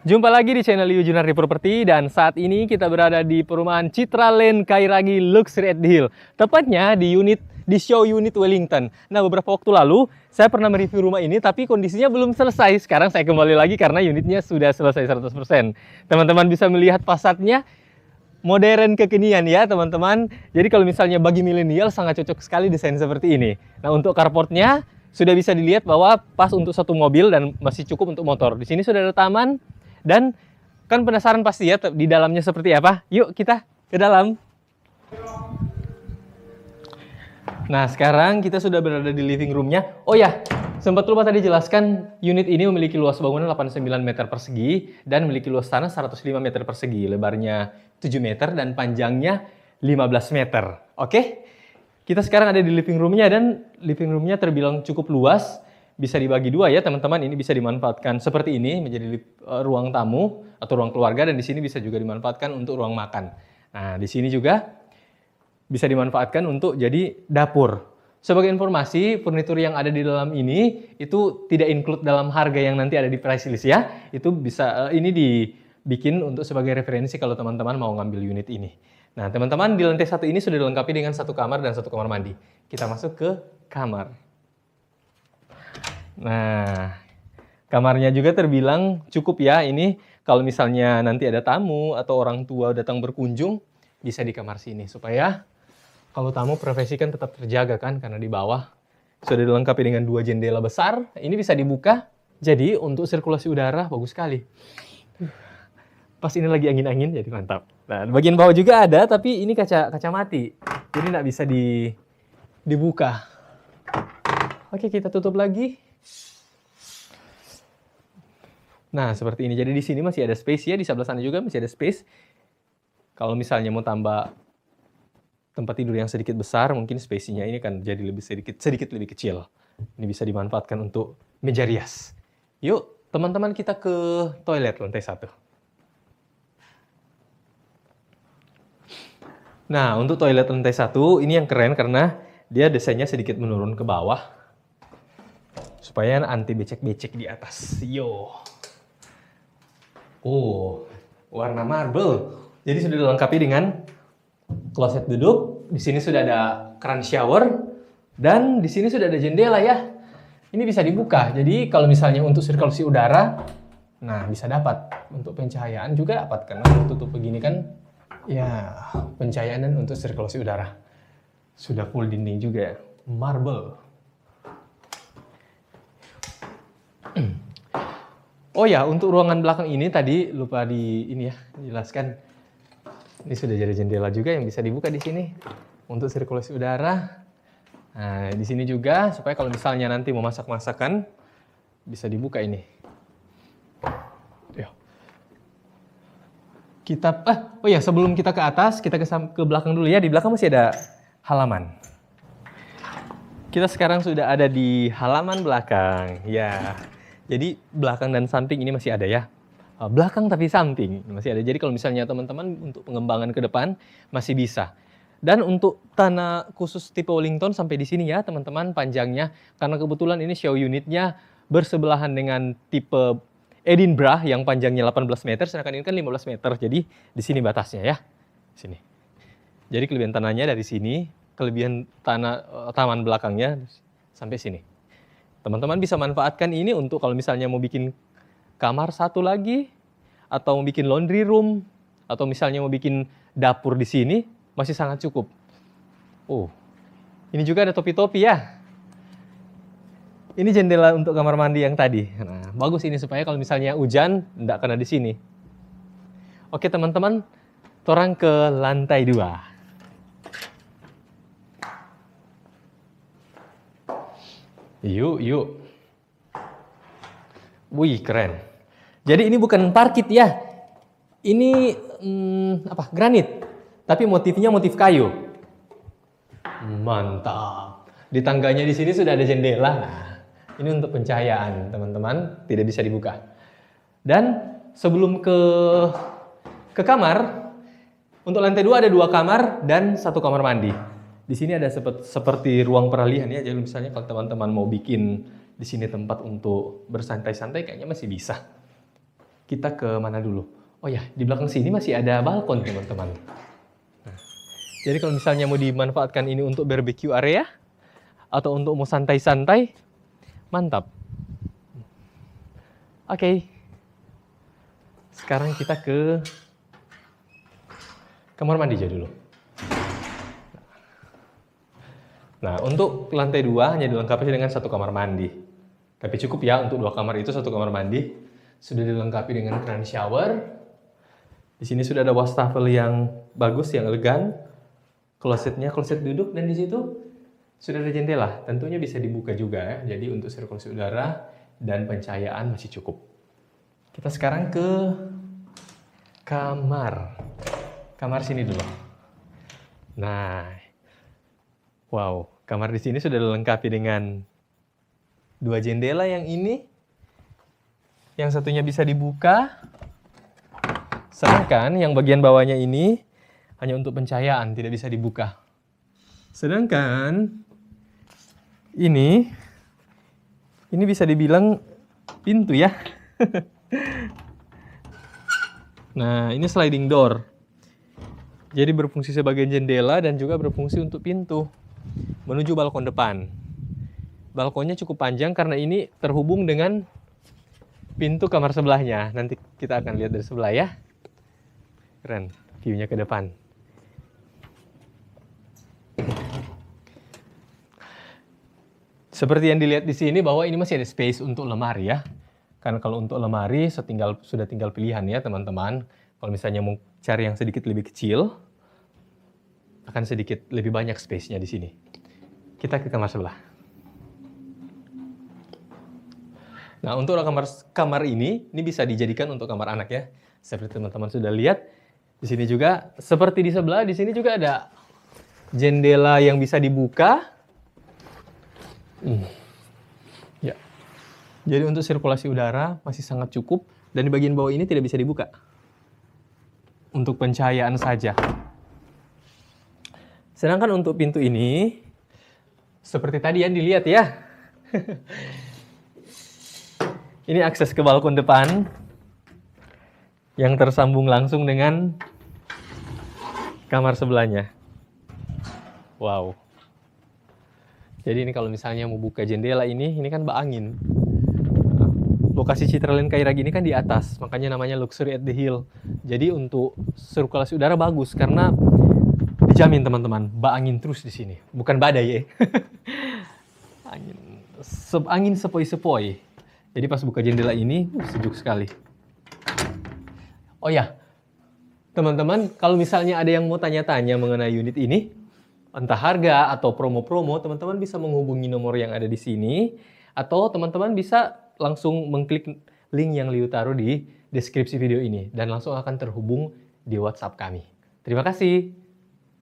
Jumpa lagi di channel Yu Junardi Property dan saat ini kita berada di perumahan Citra Lane Kairagi Luxury at the Hill. Tepatnya di show unit Wellington. Nah, beberapa waktu lalu saya pernah mereview rumah ini tapi kondisinya belum selesai. Sekarang saya kembali lagi karena unitnya sudah selesai 100%. Teman-teman bisa melihat fasadnya modern kekinian ya teman-teman. Jadi kalau misalnya bagi milenial sangat cocok sekali desain seperti ini. Nah, untuk carportnya sudah bisa dilihat bahwa pas untuk satu mobil dan masih cukup untuk motor. Di sini sudah ada taman. Dan kan penasaran pasti ya di dalamnya seperti apa? Yuk kita ke dalam. Nah sekarang kita sudah berada di living roomnya. Oh ya, sempat lupa tadi jelaskan unit ini memiliki luas bangunan 89 meter persegi dan memiliki luas tanah 105 meter persegi. Lebarnya 7 meter dan panjangnya 15 meter. Oke? Kita sekarang ada di living roomnya dan living roomnya terbilang cukup luas. Bisa dibagi dua ya teman-teman, ini bisa dimanfaatkan seperti ini menjadi ruang tamu atau ruang keluarga dan di sini bisa juga dimanfaatkan untuk ruang makan. Nah, di sini juga bisa dimanfaatkan untuk jadi dapur. Sebagai informasi, furnitur yang ada di dalam ini itu tidak include dalam harga yang nanti ada di price list ya. Itu bisa ini dibikin untuk sebagai referensi kalau teman-teman mau ngambil unit ini. Nah, teman-teman di lantai satu ini sudah dilengkapi dengan satu kamar dan satu kamar mandi. Kita masuk ke kamar. Nah, kamarnya juga terbilang cukup ya. Ini kalau misalnya nanti ada tamu atau orang tua datang berkunjung, bisa di kamar sini. Supaya kalau tamu privasi kan tetap terjaga kan, karena di bawah sudah dilengkapi dengan 2 jendela besar. Ini bisa dibuka, jadi untuk sirkulasi udara bagus sekali. Pas ini lagi angin-angin, jadi mantap. Nah, bagian bawah juga ada, tapi ini kaca mati. Jadi nggak bisa dibuka. Oke, kita tutup lagi. Nah, seperti ini. Jadi di sini masih ada space ya, di sebelah sana juga masih ada space. Kalau misalnya mau tambah tempat tidur yang sedikit besar, mungkin space-nya ini kan jadi sedikit lebih kecil. Ini bisa dimanfaatkan untuk meja rias. Yuk, teman-teman kita ke toilet lantai 1. Nah, untuk toilet lantai 1 ini yang keren karena dia desainnya sedikit menurun ke bawah. Supaya anti becek-becek di atas. Yo. Oh, warna marble. Jadi sudah dilengkapi dengan kloset duduk. Di sini sudah ada keran shower dan di sini sudah ada jendela ya. Ini bisa dibuka. Jadi kalau misalnya untuk sirkulasi udara, nah bisa dapat. Untuk pencahayaan juga dapat karena tutup begini kan, ya pencahayaan dan untuk sirkulasi udara. Sudah full dinding juga ya, marble. Oh ya, untuk ruangan belakang ini tadi lupa dijelaskan. Ini sudah jadi jendela juga yang bisa dibuka di sini untuk sirkulasi udara. Nah, di sini juga supaya kalau misalnya nanti mau masak-masakan bisa dibuka ini. Oh ya, sebelum kita ke atas, kita ke belakang dulu ya. Di belakang masih ada halaman. Kita sekarang sudah ada di halaman belakang. Ya. Jadi belakang dan samping ini masih ada ya. Belakang tapi samping masih ada. Jadi kalau misalnya teman-teman untuk pengembangan ke depan masih bisa. Dan untuk tanah khusus tipe Wellington sampai di sini ya teman-teman panjangnya. Karena kebetulan ini show unitnya bersebelahan dengan tipe Edinburgh yang panjangnya 18 meter. Sedangkan ini kan 15 meter. Jadi di sini batasnya ya. Sini. Jadi kelebihan tanahnya dari sini. Kelebihan taman belakangnya sampai sini. Teman-teman bisa manfaatkan ini untuk kalau misalnya mau bikin kamar satu lagi, atau mau bikin laundry room, atau misalnya mau bikin dapur di sini, masih sangat cukup. Oh, ini juga ada topi-topi ya. Ini jendela untuk kamar mandi yang tadi. Nah, bagus ini supaya kalau misalnya hujan, tidak kena di sini. Oke teman-teman, torang ke lantai 2. Yuk. Wih, keren. Jadi ini bukan parkit ya. Ini granit. Tapi motifnya motif kayu. Mantap. Di tangganya di sini sudah ada jendela. Nah, ini untuk pencahayaan, teman-teman, tidak bisa dibuka. Dan sebelum ke kamar, untuk lantai 2 ada 2 kamar dan 1 kamar mandi. Di sini ada seperti ruang peralihan ya. Jadi misalnya kalau teman-teman mau bikin di sini tempat untuk bersantai-santai kayaknya masih bisa. kita ke mana dulu? Oh ya, di belakang sini masih ada balkon teman-teman. Nah, jadi kalau misalnya mau dimanfaatkan ini untuk barbecue area, atau untuk mau santai-santai, mantap. Oke. Sekarang kita ke kamar mandi aja dulu. Nah, untuk lantai 2 hanya dilengkapi dengan satu kamar mandi. Tapi cukup ya untuk 2 kamar itu, satu kamar mandi. Sudah dilengkapi dengan keran shower. Di sini sudah ada wastafel yang bagus, yang elegan. Klosetnya, kloset duduk, dan di situ sudah ada jendela. Tentunya bisa dibuka juga ya. Jadi untuk sirkulasi udara dan pencahayaan masih cukup. Kita sekarang ke kamar. Kamar sini dulu. Nah, wow, kamar di sini sudah dilengkapi dengan 2 jendela yang ini. Yang satunya bisa dibuka. Sedangkan yang bagian bawahnya ini hanya untuk pencahayaan, tidak bisa dibuka. Sedangkan ini bisa dibilang pintu ya. Nah, ini sliding door. Jadi berfungsi sebagai jendela dan juga berfungsi untuk pintu menuju balkon depan. Balkonnya cukup panjang karena ini terhubung dengan pintu kamar sebelahnya. Nanti kita akan lihat dari sebelah ya. Keren, view-nya ke depan. Seperti yang dilihat di sini bahwa ini masih ada space untuk lemari ya. Karena kalau untuk lemari sudah tinggal pilihan ya teman-teman. Kalau misalnya mau cari yang sedikit lebih kecil, akan sedikit lebih banyak space-nya di sini. Kita ke kamar sebelah. Nah, untuk kamar ini bisa dijadikan untuk kamar anak ya. Seperti teman-teman sudah lihat, di sini juga seperti di sebelah, di sini juga ada jendela yang bisa dibuka. Ya. Jadi untuk sirkulasi udara masih sangat cukup dan di bagian bawah ini tidak bisa dibuka. Untuk pencahayaan saja. Sedangkan untuk pintu ini seperti tadi yang dilihat ya. Ini akses ke balkon depan yang tersambung langsung dengan kamar sebelahnya. Wow. Jadi ini kalau misalnya mau buka jendela ini kan bak angin. Lokasi Citraland Kairag ini kan di atas, makanya namanya Luxury at the Hill. Jadi untuk sirkulasi udara bagus karena dijamin teman-teman, bak angin terus di sini. Bukan badai ya. Angin sepoi-sepoi. Jadi pas buka jendela ini sejuk sekali. Oh ya, teman-teman, kalau misalnya ada yang mau tanya-tanya mengenai unit ini, entah harga atau promo-promo, teman-teman bisa menghubungi nomor yang ada di sini, atau teman-teman bisa langsung mengklik link yang Liu taruh di deskripsi video ini, dan langsung akan terhubung di WhatsApp kami. Terima kasih.